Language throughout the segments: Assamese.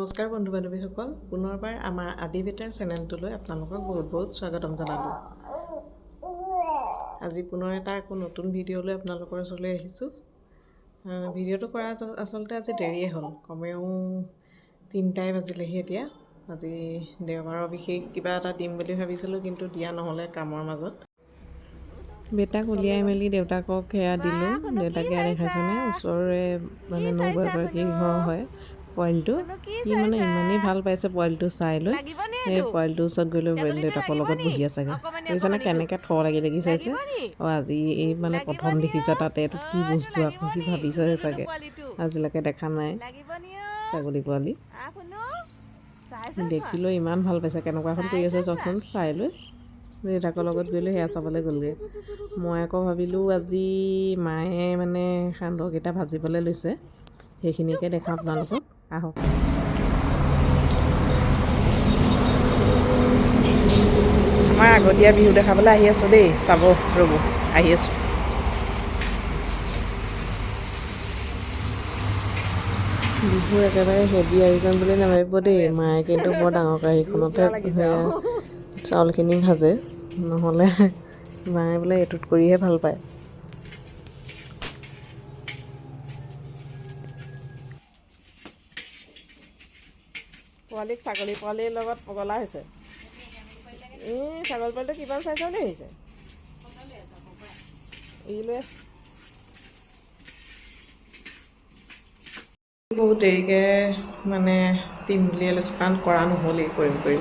নমস্কাৰ বন্ধু বান্ধৱীসকল, পুনৰবাৰ আমাৰ আদি বেটাৰ চেনেলটোলৈ আপোনালোকক বহুত বহুত স্বাগতম জনালোঁ। আজি পুনৰ এটা আকৌ নতুন ভিডিঅ'লৈ আপোনালোকৰ ওচৰলৈ আহিছোঁ। ভিডিঅ'টো কৰা আচলতে আজি দেৰিয়ে হ'ল, কমেও 3টাই বাজিলেহি এতিয়া। আজি দেওবাৰৰ বিশেষ কিবা এটা দিম বুলি ভাবিছিলোঁ, কিন্তু দিয়া নহ'লে কামৰ মাজত। বেটাক উলিয়াই মেলি দেউতাকক সেয়া দিলোঁ। দেউতাকে দেখাইছেনে ওচৰৰে মানে নবৌ এগৰাকী ঘৰ হয় পোৱালিটো। সি মানে ইমানেই ভাল পাইছে পোৱালিটো চাই লৈ, সেই পোৱালিটোৰ ওচৰত গৈ লৈ দেউতাকৰ লগত বহি আছেগৈ। দেখিছেনে কেনেকৈ লাগি চাইছে। আজি এই মানে প্ৰথম দেখিছে তাতে এইটো কি বস্তু, আকৌ সি ভাবিছে চাগে আজিলৈকে দেখা নাই ছাগলী পোৱালি। দেখিলৈ ইমান ভাল পাইছে, কেনেকুৱাখন কৰি আছে চাওকচোন চাই লৈ। দেউতাকৰ লগত গৈ লৈ সেয়া চাবলৈ গ'লগৈ। মই আকৌ ভাবিলোঁ আজি মায়ে মানে সান্দহকেইটা ভাজিবলৈ লৈছে, সেইখিনিকে দেখাওঁ আপোনালোকক, আহক। আমাৰ আগতীয়া বিহু দেখাবলৈ আহি আছোঁ দেই, চাব ৰ'ব, আহি আছোঁ। বিহু একেবাৰে হেভি আয়োজন বুলি নাভাবিব দেই। মায়ে কিন্তু বৰ ডাঙৰ কেৰাহীখনতে চাউলখিনি ভাজে, নহ'লে মায়ে বোলে এইটোত কৰিহে ভাল পায়। পোৱালীক ছাগলী পোৱালীৰ লগত পগলা হৈছে। ছাগলী পোৱালিটো কিমান চাইজৰ বুলি আহিছে। বহুত দেৰিকৈ মানে দিম বুলিয়ে লৈছোঁ, কাৰণ কৰা নহ'লেই কৰিমকৈ।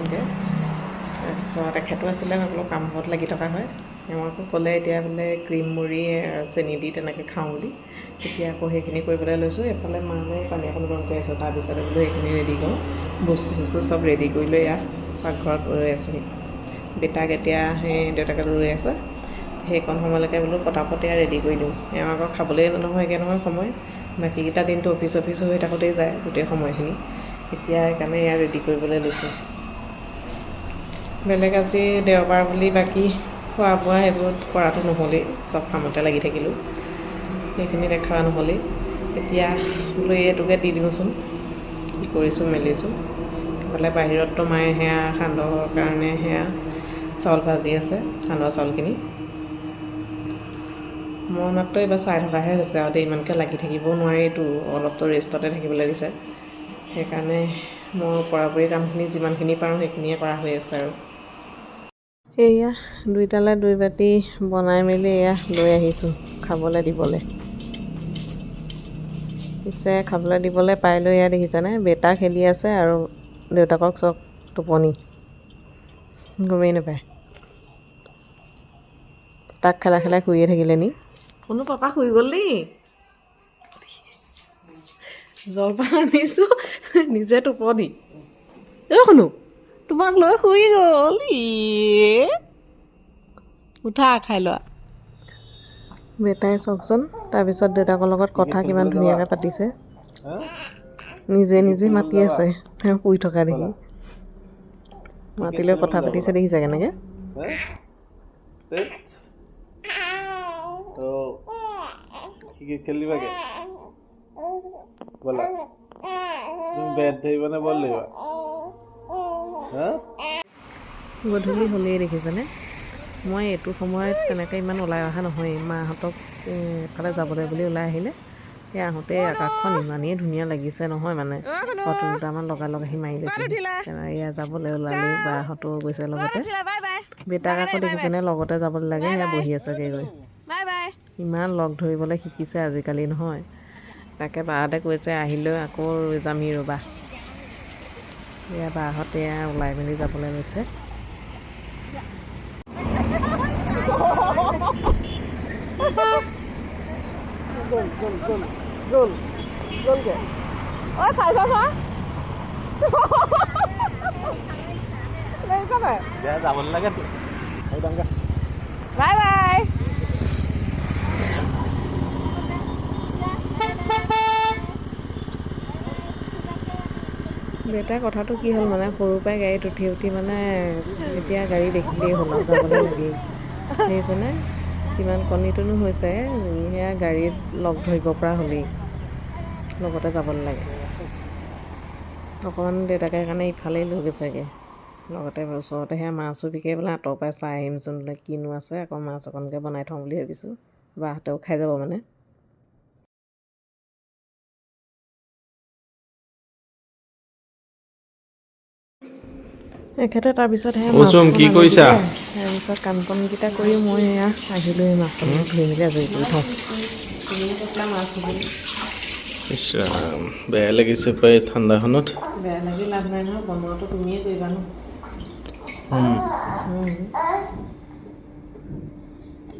তাৰপিছত এখেতো আছিলে অলপ কামত লাগি থকা হয়। আমাকো ক'লে এতিয়া বোলে ক্ৰীম মুড়ি চেনি দি তেনেকৈ খাওঁ বুলি। তেতিয়া আকৌ সেইখিনি কৰিবলৈ লৈছোঁ। এফালে মায়ে পানী অকণ গৰম কৰি আছোঁ, তাৰপিছতে বোলো সেইখিনি ৰেডি কৰোঁ। বস্তু চস্তু চব ৰেডি কৰি লৈ পাকঘৰত ৰৈ আছোঁহি। বেটাক এতিয়া সেই দেউতাকে ৰৈ আছে, সেইকণ সময়লৈকে বোলো পটাপটে ৰেডি কৰি দিওঁ। এওঁ আকৌ খাবলৈ নহয়গৈ নহয় সময়। বাকীকেইটা দিনটো অফিচ হৈ থাকোঁতেই যায় গোটেই সময়খিনি। এতিয়া সেইকাৰণে ৰেডি কৰিবলৈ লৈছোঁ। বেলেগ আজি দেওবাৰ বুলি বাকী খোৱা বোৱা সেইবোৰ কৰাটো নহ'লেই, চব কামতে লাগি থাকিলোঁ, সেইখিনি দেখা নহ'লেই। এতিয়া বোলো এইটোকে দি দিওঁচোন, কি কৰিছোঁ মেলিছোঁ। এইফালে বাহিৰততো মায়ে সেয়া সান্দহৰ কাৰণে সেয়া চাউল ভাজি আছে, সান্দহ চাউলখিনি। মই মাত্ৰ এইবাৰ চাই থকাহে হৈছে আৰু দেই, ইমানকৈ লাগি থাকিব নোৱাৰিতো, অলপতো ৰেষ্টতে থাকিবলৈ দিছে। সেইকাৰণে মই পৰাপৰি কামখিনি যিমানখিনি পাৰোঁ সেইখিনিয়ে কৰা হৈ আছে আৰু। এয়া 2টালৈ 2 বাতি বনাই মেলি এয়া লৈ আহিছোঁ খাবলৈ দিবলৈ। পিছে খাবলৈ দিবলৈ পাই লৈ দেখিছেনে, বেটা খেলি আছে আৰু দেউতাকক চব টোপনি, গমেই নাপায়। তাক খেলাই শুইয়ে থাকিলে নি। কোনো পাপা শুই গ'ল নি? জলপান আনিছোঁ নিজে টোপনি। শুনো তোমাক লৈ শুই গ'ল। উঠা খাই লোৱা। বেটাই চাওকচোন, তাৰপিছত দেউতাকৰ লগত কথা কিমান ধুনীয়াকৈ পাতিছে। নিজে নিজে মাতি আছে তেওঁ শুই থকা দেখি। মাতি লৈ কথা পাতিছে দেখিছে কেনেকৈ। খেলিবাগে বলা, তুমি বেট ধৰিবা নে বল ধৰিবা? গধূলি হ'লেই দেখিছেনে। মই এইটো সময়ত তেনেকৈ ইমান ওলাই অহা নহয়েই। মাহঁতক এফালে যাবলৈ বুলি ওলাই আহিলে, সেই আহোঁতে আকাশখন ইমানেই ধুনীয়া লাগিছে নহয়, মানে ফটো দুটামান লগাই আহি মাৰি লৈছোঁ। এয়া যাবলৈ ওলালে, বাহঁতো গৈছে লগতে। বেটাক আকৌ দেখিছেনে লগতে যাবলৈ লাগে, সেয়া বহি আছেগৈ গৈ। ইমান লগ ধৰিবলৈ শিকিছে আজিকালি নহয়। তাকে বাহঁতে কৈছে আহিলৈ আকৌ ৰৈ যামহি ৰ'বা। এয়া বাহঁতে ওলাই মেলি যাবলৈ লৈছে। যাবলৈ লাগে। Bye bye. বেটাৰ কথাটো কি হ'ল মানে, সৰুৰ পৰাই গাড়ীত উঠি মানে এতিয়া গাড়ী দেখিলেই হ'ল আৰু যাবলৈ লাগেই। দেখিছেনে কিমান কণীটোনো হৈছে, সেয়া গাড়ীত লগ ধৰিব পৰা হ'লেই, লগতে যাবলৈ লাগে। অকণমান দেউতাকে সেইকাৰণে ইফালেই লৈ গৈছেগৈ লগতে ওচৰতে সেয়া মাছো বিকে পেলাই আঁতৰৰ পৰাই চাই আহিমচোন বোলে কিনো আছে আকৌ মাছ অকণকৈ বনাই থওঁ বুলি ভাবিছোঁ বাহঁতেও খাই যাব মানে এখেতে তাৰপিছত সেয়া মাছখন কি আনি কৰিছা? দিলে তাৰপিছত কাম বনকেইটা কৰি মই এয়া আহিলোঁ এই মাছখন ধুই মেলি আজৰি কৰি থওঁ তুমি কৈছিলা মাছ ধুবলৈ ইছ ৰাম বেয়া লাগিছে প্ৰায় ঠাণ্ডাখনত বেয়া লাগি লাভ নাই নহয় বনোৱাটো তুমিয়ে কৰিবা ন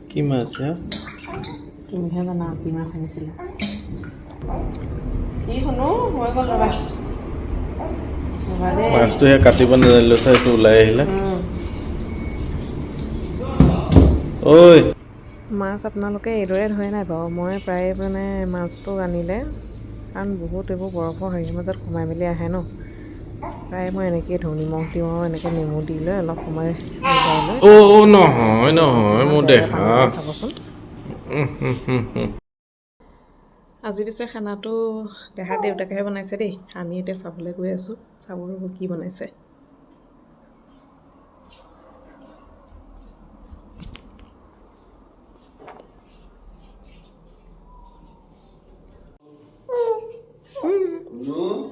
কি মাছ হা তুমিহে জানা কি মাছ আনিছিলা কি শুনো হৈ গ'ল ৰ'বা মাছটো সেয়া কাটিব নাজানিলোঁ চাইটো ওলাই আহিলে ঐ মাছ আপোনালোকে এইদৰে ধৰে নাই বাৰু মই প্ৰায় মানে মাছটো আনিলে কাৰণ বহুত এইবোৰ বৰফৰ হেৰিৰ মাজত সোমাই মেলি আহে ন প্ৰায় মই এনেকৈয়ে ধৰোঁ নিমখ দিওঁ আৰু এনেকৈ নেমু দি লৈ অলপ সময় ভিজাই লৈ নহয় মোৰ দেহা চাবচোন আজি পিছে খানাটো দেহাৰ দেউতাকেহে বনাইছে দেই আমি এতিয়া চাবলৈ গৈ আছোঁ চাব ৰ'ব কি বনাইছে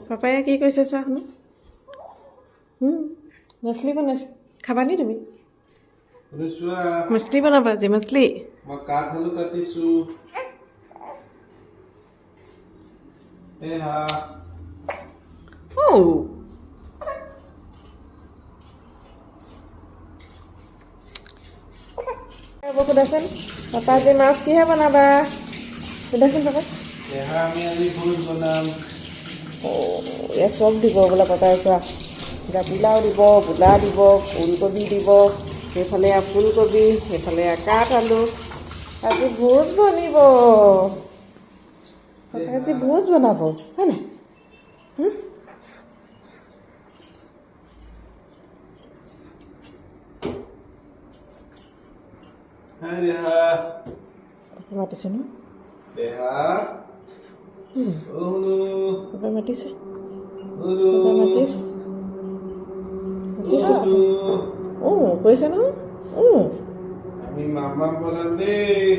পাপায়ে কি কৈছে চোৱা শুনো মাছলি বনাইছে খাবা নি তুমি মাছলি বনাবা আজি মাছলি মই কাঠ আলু কাটিছো এয়া সোধাচোন পাপা আজি মাছ কিহে বনাবা সোধাচোন পাপা এয়া আমি আজি ভোজ বনাম এয়া চব দিব বোলে পাপাই চোৱা জাতিলাও দিব বোলা দিব ফুলকবি দিব সেইফালে ফুলকবি সেইফালে কাঠ আলু আজি ভোজ বনিব পাপাই আজি ভোজ বনাব হয় নাই মাতিছে ন পাপাই মাতিছে কৈছে নহয় আমি মামা বনাম দেই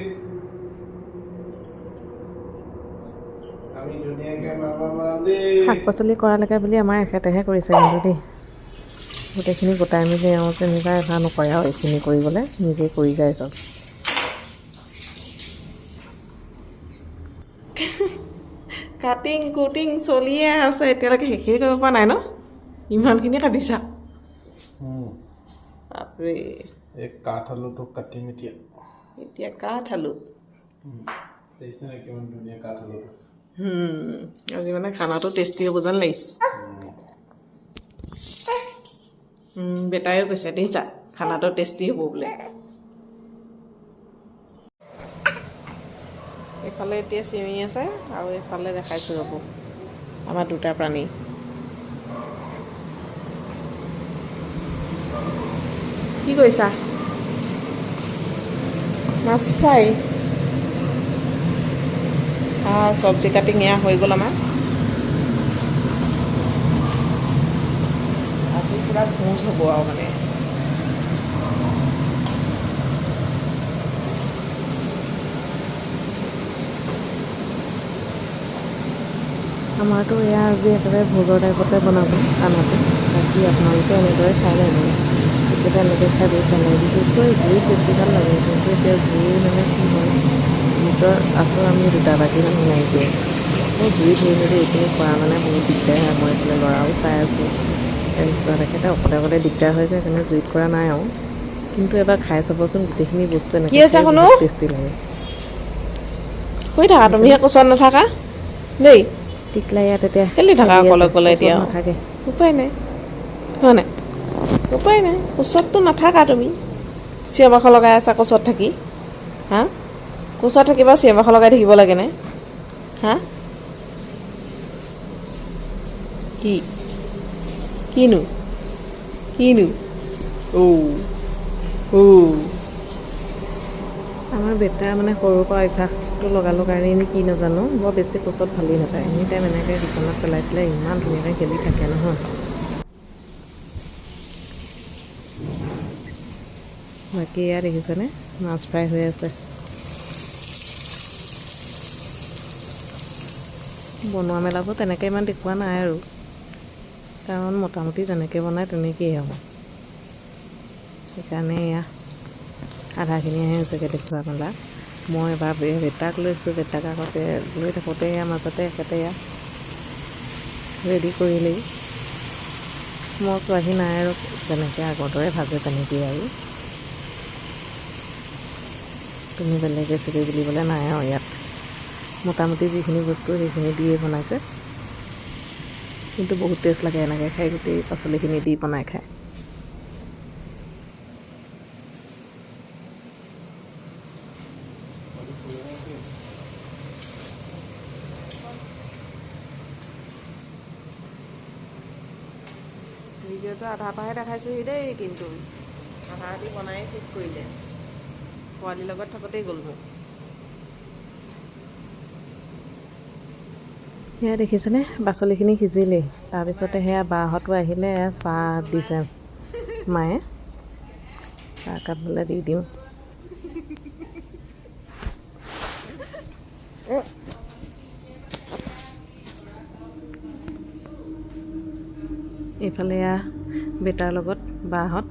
আমি ধুনীয়াকে মামা বনাম দেই শাক পাচলি কৰালৈকে বুলি আমাৰ এখেতেহে কৰিছে কিন্তু দেই গোটেইখিনি গোটাই মেলি এওঁ যেনিবা এবাৰ নকৰে আৰু এইখিনি কৰিবলৈ নিজেই কৰি যায় চব কাটিং কুটিং চলিয়ে আছে এতিয়ালৈকে শেষেই কৰিব পৰা নাই ন ইমানখিনি কাটিছা বাপৰে এই কাঠ আলুটো কাটিম এতিয়া কাঠ আলু দেখিছে নে কিমান ধুনীয়া কাঠ আলুটো আজি মানে খানাটো টেষ্টি হ'ব যেন লাগিছে বেটাইও কৈছে দেখিছা খানাটো টেষ্টি হ'ব বোলে এইফালে এতিয়া চিমি আছে আৰু এইফালে দেখাইছোঁ ৰ'ব আমাৰ দুটা প্ৰাণী কি কৰিছা মাছ ফ্ৰাই চব্জি কাটিং এয়া হৈ গ'ল আমাৰ আজি পূৰা ভোজ হ'ব আৰু মানে আমাৰতো এয়া আজি একেবাৰে ভোজৰ টাইপতে বনাব খানাটো বাকী আপোনালোকে এনেদৰে খাই নাই মানে কেতিয়াবা এনেকৈ খাই বহুত ভাল লাগে বিশেষকৈ জুইত বেছি ভাল লাগে কিন্তু এতিয়া জুই মানে কি হয় ভিতৰ আছোঁ আমি দুটা বাকী মানুহ নাইকিয়া মই জুইত ধৰি মেলি এইখিনি কৰা মানে বহুত দিগদাৰ হয় মই এইফালে ল'ৰাও চাই আছোঁ তাৰপিছত একেটা অকলে অকলে দিগদাৰ হৈ যায় সেইকাৰণে জুইত কৰা নাই আৰু কিন্তু এবাৰ খাই চাবচোন গোটেইখিনি বস্তু এনেকৈ বহুত টেষ্টি লাগে শুই থাকা তুমিহে কোচত নাথাকা দেই টিকলা ইয়াত এতিয়া খেলি থাকা অকলে অকলে এতিয়া নাথাকে উপায় নাই হয় নাই উপায় নাই কোচততো নাথাকা তুমি চিঞৰ বাখৰ লগাই আছা কোচত থাকি হা কোচত থাকিবা চিঞৰ বাখৰ লগাই থাকিব লাগেনে হা কিনো আমাৰ বেটাৰ মানে সৰুৰ পৰা অভ্যাস কোচতটো লগালোঁ কাৰণে এনে কি নাজানো বৰ বেছি কোচত ভালেই নাপায় এনি টাইম এনেকৈ বিচনাত পেলাই দিলে ইমান ধুনীয়াকৈ খেলি থাকে নহয় বাকী এয়া দেখিছেনে মাছ ফ্ৰাই হৈ আছে বনোৱা মেলাবোৰ তেনেকৈ ইমান দেখুওৱা নাই আৰু কাৰণ মোটামুটি যেনেকৈ বনায় তেনেকেই হ'ব সেইকাৰণে এয়া আধাখিনিহে হৈছেগৈ দেখুওৱা মেলা মই এবাৰ বেটাক লৈছোঁ বেটাক আগতে লৈ থাকোঁতে এয়া মাজতে একেতে এয়া ৰেডি কৰিলেই মই চোৱাহি নাই আৰু তেনেকৈ আগৰ দৰে ভাজে তেনেকেই আৰু তুমি বেলেগ ৰেচিপি বুলিবলৈ নাই আৰু ইয়াত মোটামুটি যিখিনি বস্তু সেইখিনি দিয়ে বনাইছে কিন্তু বহুত টেষ্ট লাগে এনেকৈ খাই গোটেই পাচলিখিনি দি বনাই খায় ভিডিঅ'টো আধা পাহে দেখাইছোহি দেই কিন্তু আধা ৰাতি বনাই শেষ কৰিলে পোৱালিৰ লগত থাকোঁতেই গ'ল মোক সেয়া দেখিছেনে পাচলিখিনি সিজিলেই তাৰপিছতে সেয়া বাহঁতো আহিলে চাহ দিছে মায়ে চাহকাপ বোলে দি দিওঁ এইফালে এয়া বেটাৰ লগত বাহঁত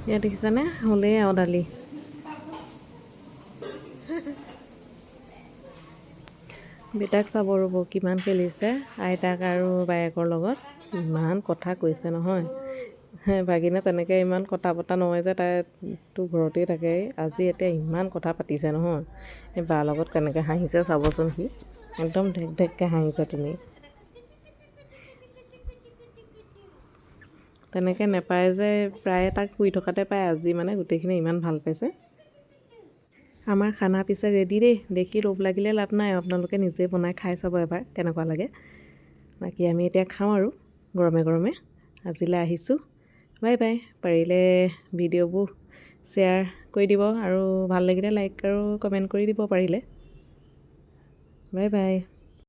এয়া দেখিছেনে হ'লেই আৰু দালি বেটাক চাব ৰ'ব কিমান খেলিছে আইতাক আৰু বায়েকৰ লগত ইমান কথা কৈছে নহয় ভাগিনে তেনেকৈ ইমান কথা পতা নহয় যে তাইতো ঘৰতেই থাকে আজি এতিয়া ইমান কথা পাতিছে নহয় এই বাৰ লগত কেনেকৈ হাঁহিছে চাবচোন সি একদম ঢেক ঢেককৈ হাঁহিছে তুমি তেনেকৈ নেপায় যে প্ৰায়ে তাক শুই থকাতে পায় আজি মানে গোটেইখিনি ইমান ভাল পাইছে আমাৰ খানা পিছে ৰেডি দেই দেখি লোভ লাগিলে লাভ নাই আপোনালোকে নিজে বনাই খাই চাব এবাৰ কেনেকুৱা লাগে বাকী আমি এতিয়া খাওঁ আৰু গৰমে গৰমে আজিলৈ আহিছোঁ বাই বাই পাৰিলে ভিডিঅ'বোৰ শ্বেয়াৰ কৰি দিব আৰু ভাল লাগিলে লাইক আৰু কমেণ্ট কৰি দিব পাৰিলে বাই বাই